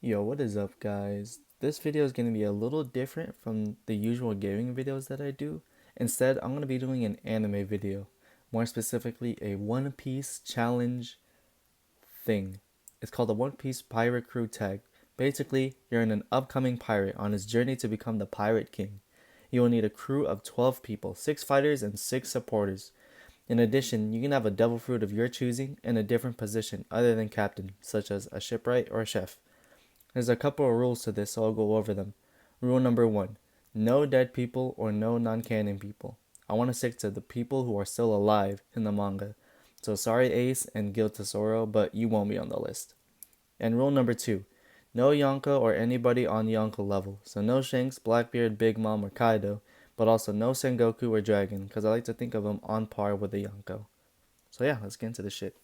Yo, what is up, guys? This video is going to be a little different from the usual gaming videos that I do. Instead, I'm going to be doing an anime video. More specifically, a One Piece challenge thing. It's called the One Piece Pirate Crew Tag. Basically, you're an upcoming pirate on his journey to become the Pirate King. You will need a crew of 12 people, 6 fighters and 6 supporters. In addition, you can have a devil fruit of your choosing in a different position other than captain, such as a shipwright or a chef. There's a couple of rules to this, so I'll go over them. Rule number one, no dead people or no non-canon people. I want to stick to the people who are still alive in the manga. So sorry Ace and Gil Tesoro, but you won't be on the list. And rule number two, no Yonko or anybody on Yonko level. So no Shanks, Blackbeard, Big Mom, or Kaido, but also no Sengoku or Dragon, because I like to think of them on par with the Yonko. So yeah, let's get into the shit.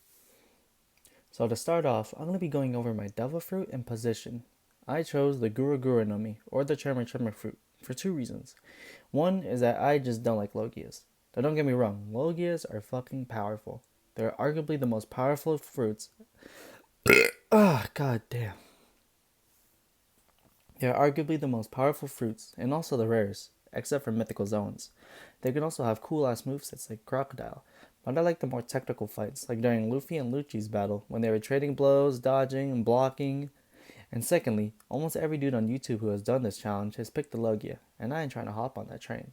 So to start off, I'm going to be going over my devil fruit and position. I chose the Gura Gura no Mi, or the Tremor Tremor fruit, for two reasons. One is that I just don't like Logias. Now don't get me wrong, Logias are fucking powerful. They're arguably the most powerful fruits. God damn. They're arguably the most powerful fruits, and also the rarest, except for mythical zones. They can also have cool ass movesets like Crocodile, but I like the more technical fights, like during Luffy and Lucci's battle, when they were trading blows, dodging, and blocking. And secondly, almost every dude on YouTube who has done this challenge has picked the Logia, and I ain't trying to hop on that train.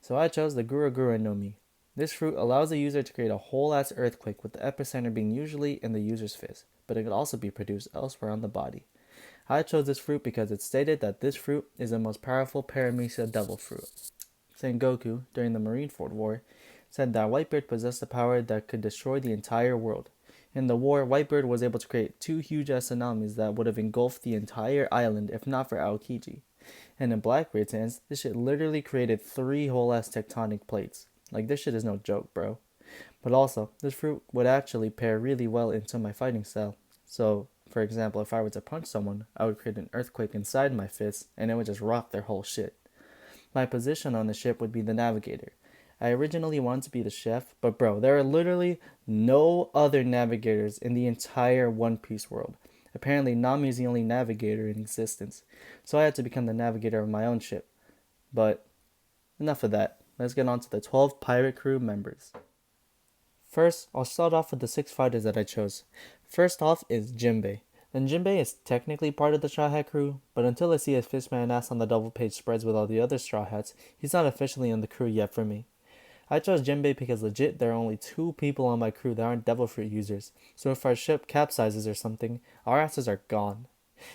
So I chose the Gura Gura no Mi. This fruit allows the user to create a whole ass earthquake with the epicenter being usually in the user's fist, but it could also be produced elsewhere on the body. I chose this fruit because it stated that this fruit is the most powerful Paramecia devil fruit. Sengoku, during the Marineford War, said that Whitebeard possessed a power that could destroy the entire world. In the war, Whitebeard was able to create two huge ass tsunamis that would have engulfed the entire island if not for Aokiji. And in Blackbeard's hands, this shit literally created 3 whole ass tectonic plates. Like, this shit is no joke, bro. But also, this fruit would actually pair really well into my fighting style. So, for example, if I were to punch someone, I would create an earthquake inside my fist and it would just rock their whole shit. My position on the ship would be the navigator. I originally wanted to be the chef, but bro, there are literally no other navigators in the entire One Piece world. Apparently, Nami is the only navigator in existence, so I had to become the navigator of my own ship. But enough of that. Let's get on to the 12 pirate crew members. First, I'll start off with the 6 fighters that I chose. First off is Jinbei. And Jinbei is technically part of the Straw Hat crew, but until I see his fishman ass on the double page spreads with all the other Straw Hats, he's not officially in the crew yet for me. I chose Jinbei because legit there are only 2 people on my crew that aren't devil fruit users, so if our ship capsizes or something, our asses are gone.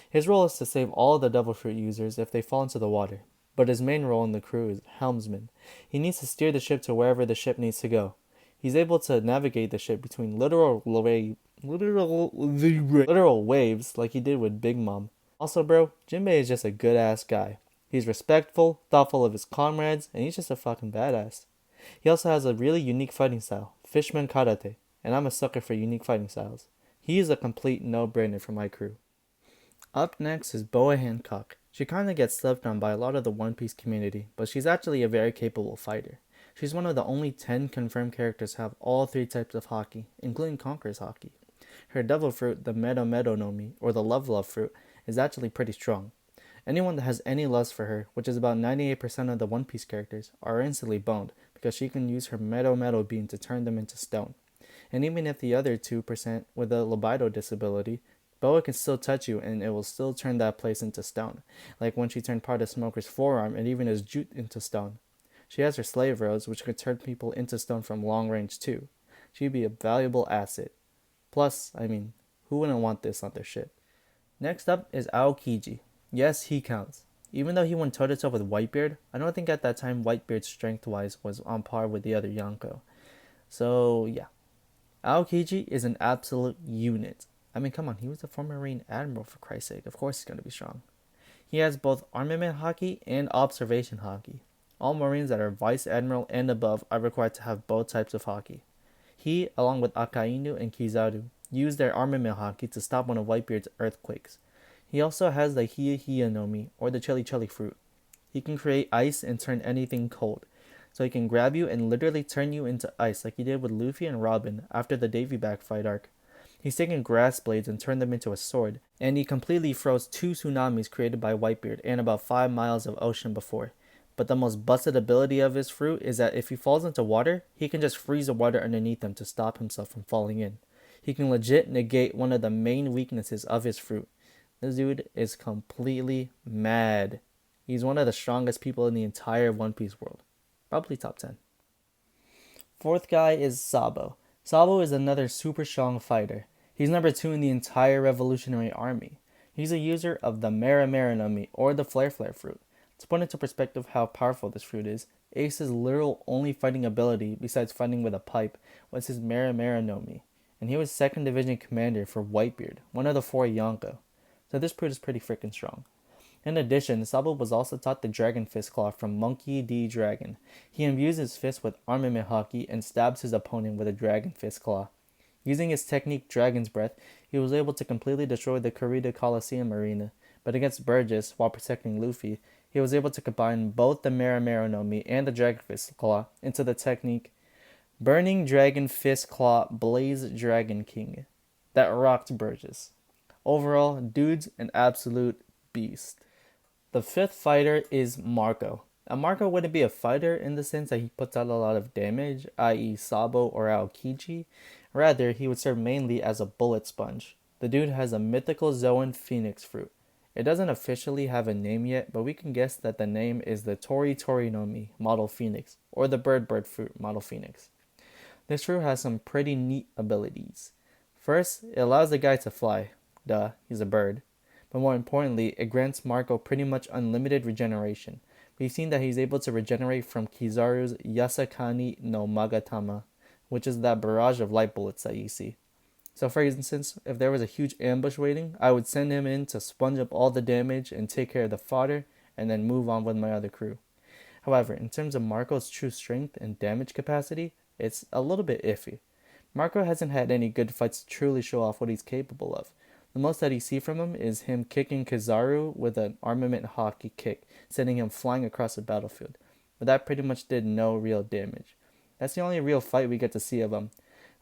His role is to save all the devil fruit users if they fall into the water, but his main role in the crew is helmsman. He needs to steer the ship to wherever the ship needs to go. He's able to navigate the ship between literal waves like he did with Big Mom. Also, bro, Jinbei is just a good ass guy. He's respectful, thoughtful of his comrades, and he's just a fucking badass. He also has a really unique fighting style, Fishman Karate, and I'm a sucker for unique fighting styles. He is a complete no-brainer for my crew. Up next is Boa Hancock. She kinda gets slept on by a lot of the One Piece community, but she's actually a very capable fighter. She's one of the only 10 confirmed characters to have all 3 types of Haki, including Conqueror's Haki. Her devil fruit, the Medo Medo no Mi, or the Love Love fruit, is actually pretty strong. Anyone that has any lust for her, which is about 98% of the One Piece characters, are instantly boned, because she can use her Medo Medo beam to turn them into stone. And even if the other 2% with a libido disability, Boa can still touch you and it will still turn that place into stone, like when she turned part of Smoker's forearm and even his jute into stone. She has her slave rose, which could turn people into stone from long range too. She'd be a valuable asset. Plus, who wouldn't want this on their ship? Next up is Aokiji. Yes, he counts. Even though he went toe to toe with Whitebeard, I don't think at that time Whitebeard strength wise was on par with the other Yonko. So yeah. Aokiji is an absolute unit. Come on, he was a former Marine Admiral for Christ's sake. Of course he's gonna be strong. He has both armament Haki and observation Haki. All Marines that are Vice Admiral and above are required to have both types of Haki. He, along with Akainu and Kizaru, used their armament Haki to stop one of Whitebeard's earthquakes. He also has the Hiya Hiya no Mi, or the Chili Chili fruit. He can create ice and turn anything cold. So he can grab you and literally turn you into ice like he did with Luffy and Robin after the Davy Back fight arc. He's taken grass blades and turned them into a sword, and he completely froze 2 tsunamis created by Whitebeard and about 5 miles of ocean before. But the most busted ability of his fruit is that if he falls into water, he can just freeze the water underneath him to stop himself from falling in. He can legit negate one of the main weaknesses of his fruit. This dude is completely mad. He's one of the strongest people in the entire One Piece world. Probably top 10. Fourth guy is Sabo. Sabo is another super strong fighter. He's number 2 in the entire Revolutionary Army. He's a user of the Mera Mera no Mi, or the Flare Flare fruit. To put into perspective how powerful this fruit is, Ace's literal only fighting ability, besides fighting with a pipe, was his Mera Mera no Mi, and he was 2nd Division Commander for Whitebeard, one of the 4 Yonko. So this fruit is pretty freaking strong. In addition, Sabo was also taught the Dragon Fist Claw from Monkey D. Dragon. He imbues his fist with armament haki and stabs his opponent with a Dragon Fist Claw. Using his technique Dragon's Breath, he was able to completely destroy the Kurita Coliseum arena, but against Burgess, while protecting Luffy, he was able to combine both the Mera Mera no Mi and the Dragon Fist Claw into the technique Burning Dragon Fist Claw Blaze Dragon King that rocked Burgess. Overall, dude's an absolute beast. The 5th fighter is Marco. Now, Marco wouldn't be a fighter in the sense that he puts out a lot of damage, i.e. Sabo or Aokiji. Rather, he would serve mainly as a bullet sponge. The dude has a mythical Zoan Phoenix fruit. It doesn't officially have a name yet, but we can guess that the name is the Tori Tori no Mi Model Phoenix, or the Bird Bird fruit Model Phoenix. This fruit has some pretty neat abilities. First, it allows the guy to fly. Duh, he's a bird. But more importantly, it grants Marco pretty much unlimited regeneration. We've seen that he's able to regenerate from Kizaru's Yasakani no Magatama, which is that barrage of light bullets that you see. So for instance, if there was a huge ambush waiting, I would send him in to sponge up all the damage and take care of the fodder, and then move on with my other crew. However, in terms of Marco's true strength and damage capacity, it's a little bit iffy. Marco hasn't had any good fights to truly show off what he's capable of. The most that you see from him is him kicking Kizaru with an armament haki kick, sending him flying across the battlefield. But that pretty much did no real damage. That's the only real fight we get to see of him.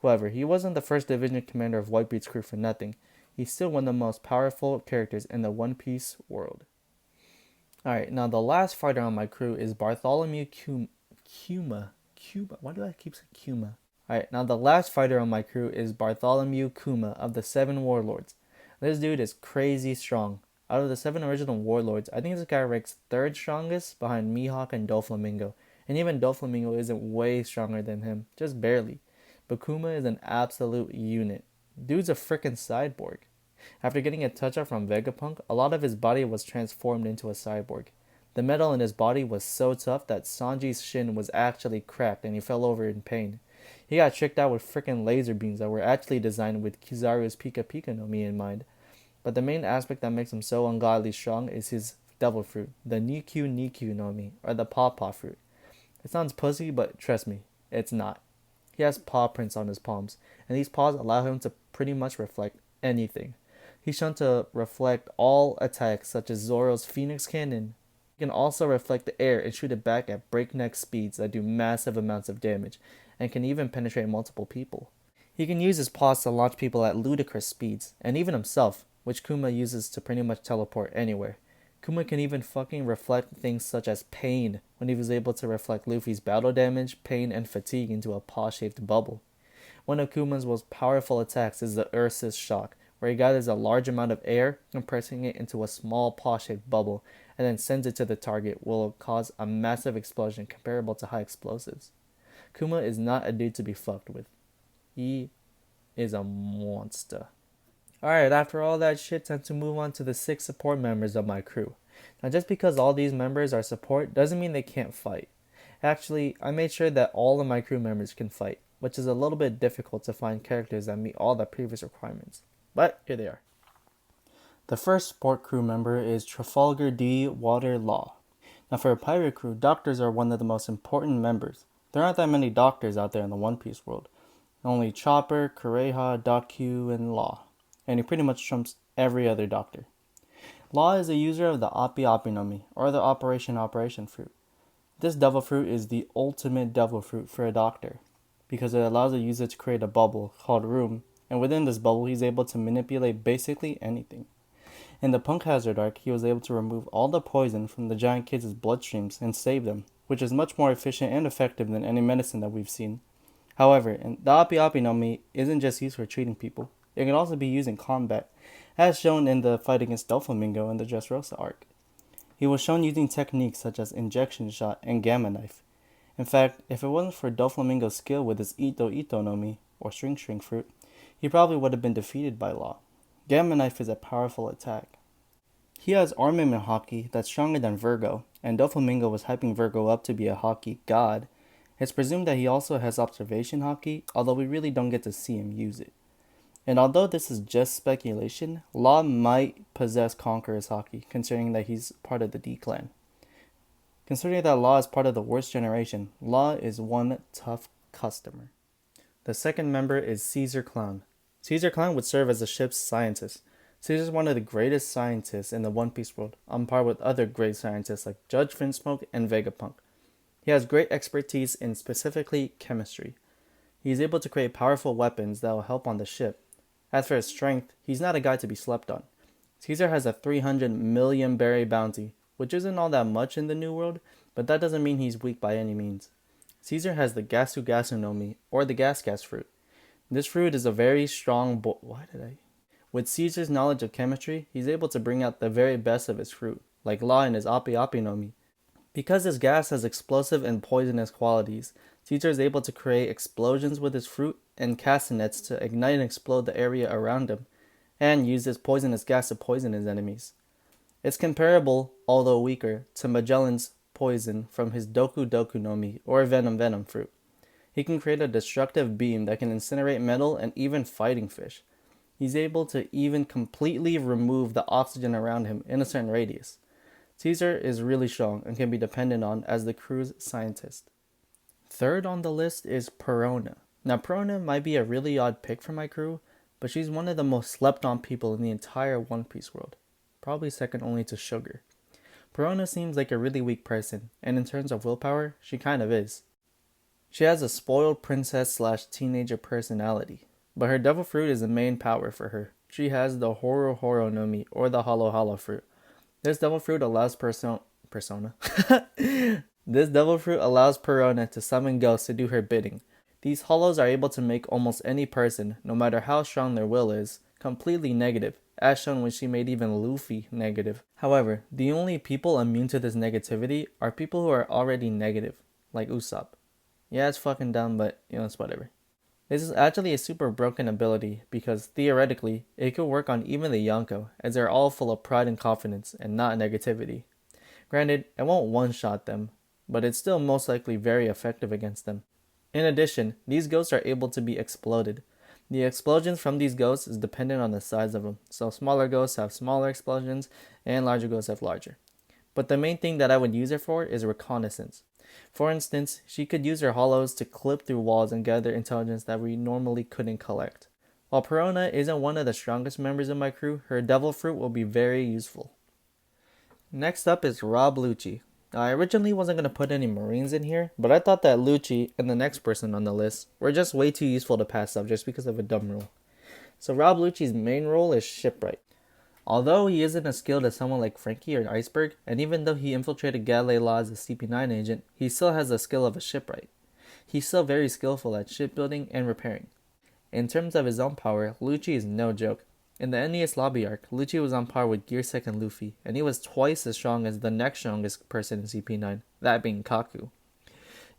However, he wasn't the 1st Division commander of Whitebeard's crew for nothing. He's still one of the most powerful characters in the One Piece world. Alright, now the last fighter on my crew is Bartholomew Kuma. Why do I keep saying Kuma? Alright, now the last fighter on my crew is Bartholomew Kuma of the 7 Warlords. This dude is crazy strong. Out of the 7 original Warlords, I think this guy ranks 3rd strongest behind Mihawk and Doflamingo. And even Doflamingo isn't way stronger than him, just barely. But Kuma is an absolute unit. Dude's a frickin' cyborg. After getting a touch-up from Vegapunk, a lot of his body was transformed into a cyborg. The metal in his body was so tough that Sanji's shin was actually cracked and he fell over in pain. He got tricked out with frickin' laser beams that were actually designed with Kizaru's Pika Pika no Mi in mind. But the main aspect that makes him so ungodly strong is his devil fruit, the Nikyu Nikyu no Mi, or the Paw Paw fruit. It sounds pussy, but trust me, it's not. He has paw prints on his palms, and these paws allow him to pretty much reflect anything. He's shown to reflect all attacks such as Zoro's Phoenix Cannon. He can also reflect the air and shoot it back at breakneck speeds that do massive amounts of damage, and can even penetrate multiple people. He can use his paws to launch people at ludicrous speeds, and even himself, which Kuma uses to pretty much teleport anywhere. Kuma can even fucking reflect things such as pain, when he was able to reflect Luffy's battle damage, pain, and fatigue into a paw-shaped bubble. One of Kuma's most powerful attacks is the Ursus Shock, where he gathers a large amount of air, compressing it into a small paw-shaped bubble, and then sends it to the target, will cause a massive explosion comparable to high explosives. Kuma is not a dude to be fucked with. He is a monster. Alright, after all that shit, time to move on to the 6 support members of my crew. Now, just because all these members are support doesn't mean they can't fight. Actually, I made sure that all of my crew members can fight, which is a little bit difficult to find characters that meet all the previous requirements. But here they are. The first support crew member is Trafalgar D. Water Law. Now, for a pirate crew, doctors are one of the most important members. There aren't that many doctors out there in the One Piece world. Only Chopper, Kureha, Daku, and Law. And he pretty much trumps every other doctor. Law is a user of the Appi Appi no Mi, or the Operation fruit. This devil fruit is the ultimate devil fruit for a doctor, because it allows the user to create a bubble called room, and within this bubble he's able to manipulate basically anything. In the Punk Hazard arc, he was able to remove all the poison from the giant kids' bloodstreams and save them, which is much more efficient and effective than any medicine that we've seen. However, the Api Api no Mi isn't just used for treating people. It can also be used in combat, as shown in the fight against Doflamingo in the Dressrosa arc. He was shown using techniques such as injection shot and gamma knife. In fact, if it wasn't for Doflamingo's skill with his Ito Ito no Mi, or string fruit, he probably would have been defeated by Law. Gamma knife is a powerful attack. He has armament haki that's stronger than Virgo, and Doflamingo was hyping Virgo up to be a haki god. It's presumed that he also has observation haki, although we really don't get to see him use it. And although this is just speculation, Law might possess Conqueror's haki, considering that he's part of the D clan. Considering that Law is part of the worst generation, Law is one tough customer. The second member is Caesar Clown. Caesar Clown would serve as the ship's scientist. Caesar is one of the greatest scientists in the One Piece world, on par with other great scientists like Judge Finsmoke and Vegapunk. He has great expertise in specifically chemistry. He is able to create powerful weapons that will help on the ship. As for his strength, he's not a guy to be slept on. Caesar has a 300 million berry bounty, which isn't all that much in the New World, but that doesn't mean he's weak by any means. Caesar has the Gasu Gasu no Mi, or the Gas Gas fruit. This fruit is a very strong With Caesar's knowledge of chemistry, he's able to bring out the very best of his fruit, like Law in his Api Api no Mi. Because this gas has explosive and poisonous qualities, Caesar is able to create explosions with his fruit and castanets to ignite and explode the area around him, and use this poisonous gas to poison his enemies. It's comparable, although weaker, to Magellan's poison from his Doku Doku no Mi, or Venom Venom fruit. He can create a destructive beam that can incinerate metal and even fighting fish. He's able to even completely remove the oxygen around him in a certain radius. Caesar is really strong and can be depended on as the crew's scientist. Third on the list is Perona. Now Perona might be a really odd pick for my crew, but she's one of the most slept on people in the entire One Piece world. Probably second only to Sugar. Perona seems like a really weak person, and in terms of willpower, she kind of is. She has a spoiled princess / teenager personality, but her devil fruit is the main power for her. She has the Horo Horo no Mi, or the Halo Halo fruit. This devil fruit allows This devil fruit allows Perona to summon ghosts to do her bidding. These hollows are able to make almost any person, no matter how strong their will is, completely negative, as shown when she made even Luffy negative. However, the only people immune to this negativity are people who are already negative, like Usopp. Yeah, it's fucking dumb, but it's whatever. This is actually a super broken ability because theoretically, it could work on even the Yonko, as they're all full of pride and confidence and not negativity. Granted, it won't one-shot them, but it's still most likely very effective against them. In addition, these ghosts are able to be exploded. The explosions from these ghosts is dependent on the size of them, so smaller ghosts have smaller explosions and larger ghosts have larger. But the main thing that I would use her for is reconnaissance. For instance, she could use her hollows to clip through walls and gather intelligence that we normally couldn't collect. While Perona isn't one of the strongest members of my crew, her devil fruit will be very useful. Next up is Rob Lucci. Now, I originally wasn't going to put any Marines in here, but I thought that Lucci and the next person on the list were just way too useful to pass up just because of a dumb rule. So Rob Lucci's main role is shipwright. Although he isn't as skilled as someone like Frankie or Iceberg, and even though he infiltrated Galley Law as a CP9 agent, he still has the skill of a shipwright. He's still very skillful at shipbuilding and repairing. In terms of his own power, Lucci is no joke. In the NES Lobby arc, Lucci was on par with Gear 2 Luffy, and he was twice as strong as the next strongest person in CP9, that being Kaku.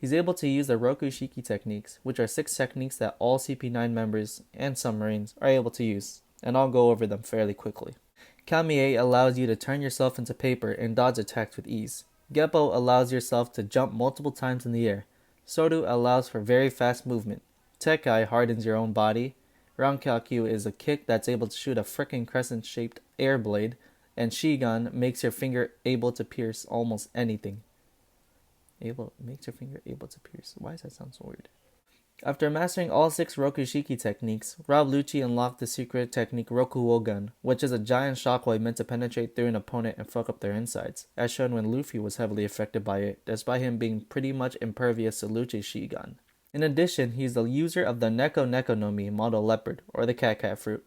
He's able to use the Roku Shiki techniques, which are 6 techniques that all CP9 members and some Marines are able to use, and I'll go over them fairly quickly. Kamiei allows you to turn yourself into paper and dodge attacks with ease. Geppo allows yourself to jump multiple times in the air. Soru allows for very fast movement. Tekai hardens your own body. Rankyakyu is a kick that's able to shoot a frickin' crescent-shaped air blade. And Shigan makes your finger able to pierce almost anything. Makes your finger able to pierce. Why does that sound so weird? After mastering all 6 Rokushiki techniques, Rob Lucci unlocked the secret technique Rokuogun, which is a giant shockwave meant to penetrate through an opponent and fuck up their insides, as shown when Luffy was heavily affected by it, despite him being pretty much impervious to Lucci's Shigan. In addition, he's the user of the Neko Neko no Mi model leopard, or the Cat Cat fruit.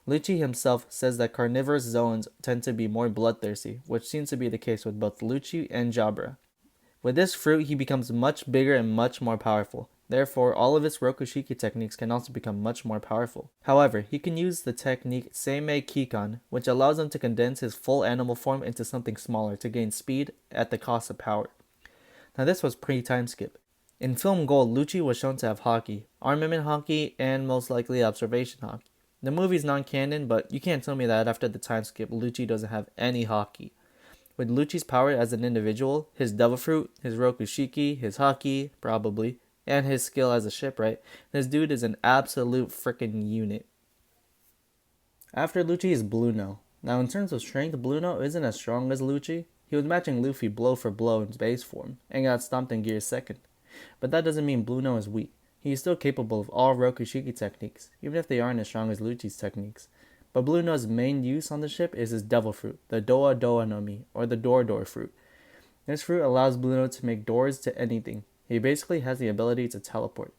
Lucci himself says that carnivorous zoans tend to be more bloodthirsty, which seems to be the case with both Lucci and Jabra. With this fruit, he becomes much bigger and much more powerful. Therefore, all of his Rokushiki techniques can also become much more powerful. However, he can use the technique Seimei Kikan, which allows him to condense his full animal form into something smaller to gain speed at the cost of power. Now this was pre-time skip. In Film Gold, Lucci was shown to have Haki, armament Haki, and most likely observation Haki. The movie's non-canon, but you can't tell me that after the time skip, Lucci doesn't have any Haki. With Lucci's power as an individual, his Devil Fruit, his Rokushiki, his Haki, probably, and his skill as a shipwright, this dude is an absolute frickin' unit. After Lucci is Blueno. Now in terms of strength, Blueno isn't as strong as Lucci. He was matching Luffy blow for blow in base form, and got stomped in Gear 2nd. But that doesn't mean Blueno is weak. He is still capable of all Rokushiki techniques, even if they aren't as strong as Lucci's techniques. But Blueno's main use on the ship is his Devil Fruit, the Doa Doa no Mi, or the Door Fruit. This fruit allows Blueno to make doors to anything. He basically has the ability to teleport.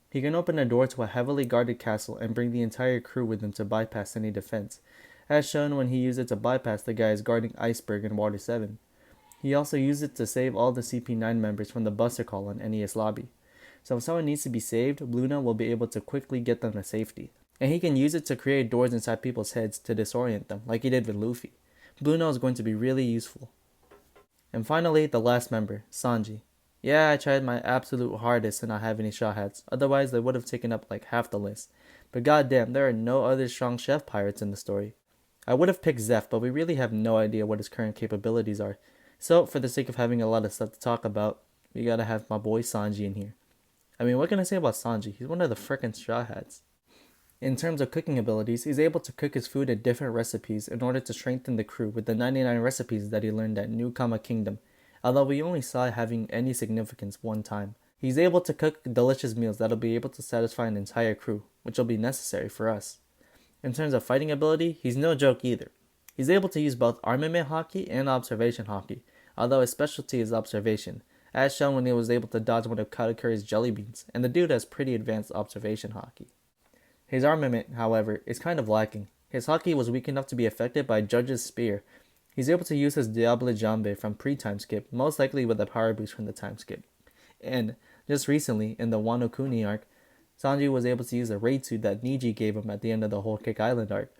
He can open a door to a heavily guarded castle and bring the entire crew with him to bypass any defense, as shown when he used it to bypass the guys guarding Iceberg in Water 7. He also used it to save all the CP9 members from the Buster Call on NES Lobby. So if someone needs to be saved, Blueno will be able to quickly get them to safety. And he can use it to create doors inside people's heads to disorient them, like he did with Luffy. Blueno is going to be really useful. And finally, the last member, Sanji. Yeah, I tried my absolute hardest to not have any Straw Hats, otherwise they would have taken up like half the list. But goddamn, there are no other strong chef pirates in the story. I would have picked Zeph, but we really have no idea what his current capabilities are. So, for the sake of having a lot of stuff to talk about, we gotta have my boy Sanji in here. I mean, what can I say about Sanji? He's one of the frickin' Straw Hats. In terms of cooking abilities, he's able to cook his food in different recipes in order to strengthen the crew with the 99 recipes that he learned at New Kama Kingdom, although we only saw it having any significance one time. He's able to cook delicious meals that'll be able to satisfy an entire crew, which will be necessary for us. In terms of fighting ability, he's no joke either. He's able to use both armament Haki and observation Haki, although his specialty is observation, as shown when he was able to dodge one of Katakuri's jelly beans, and the dude has pretty advanced observation Haki. His armament, however, is kind of lacking. His Haki was weak enough to be affected by Judge's Spear. He's able to use his Diable Jambe from pre-time skip, most likely with a power boost from the time skip. And, just recently, in the Wano Kuni arc, Sanji was able to use a raid suit that Niji gave him at the end of the Whole Cake Island arc.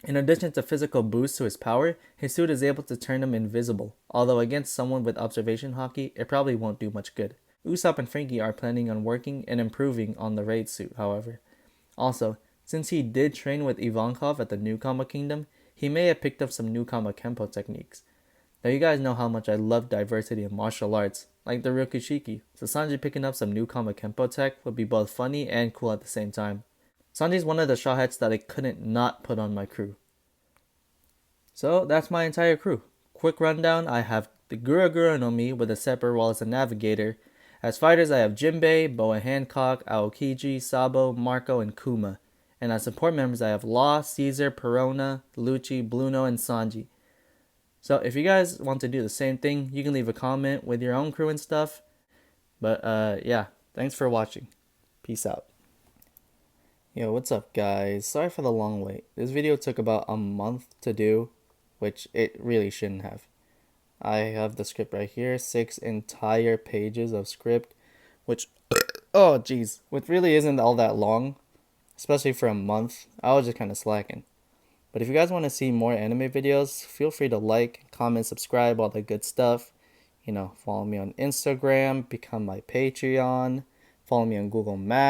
In addition to physical boost to his power, his suit is able to turn him invisible, although against someone with observation Haki, it probably won't do much good. Usopp and Frankie are planning on working and improving on the raid suit, however. Also, since he did train with Ivankov at the New Kama Kingdom, he may have picked up some New Kama Kenpo techniques. Now you guys know how much I love diversity in martial arts, like the Rokushiki, so Sanji picking up some New Kama Kenpo tech would be both funny and cool at the same time. Sanji's one of the Straw Hats that I couldn't not put on my crew. So that's my entire crew. Quick rundown, I have the Gura Gura no Mi with a separate role as a navigator. As fighters I have Jinbei, Boa Hancock, Aokiji, Sabo, Marco, and Kuma. And as support members I have Law, Caesar, Perona, Lucci, Blueno, and Sanji. So if you guys want to do the same thing, you can leave a comment with your own crew and stuff. But yeah, thanks for watching. Peace out. Yo, what's up guys? Sorry for the long wait. This video took about a month to do, which it really shouldn't have. I have the script right here, 6 entire pages of script, which, oh jeez, which really isn't all that long, especially for a month. I was just kind of slacking. But if you guys want to see more anime videos, feel free to like, comment, subscribe, all that good stuff. You know, follow me on Instagram, become my Patreon, follow me on Google Maps.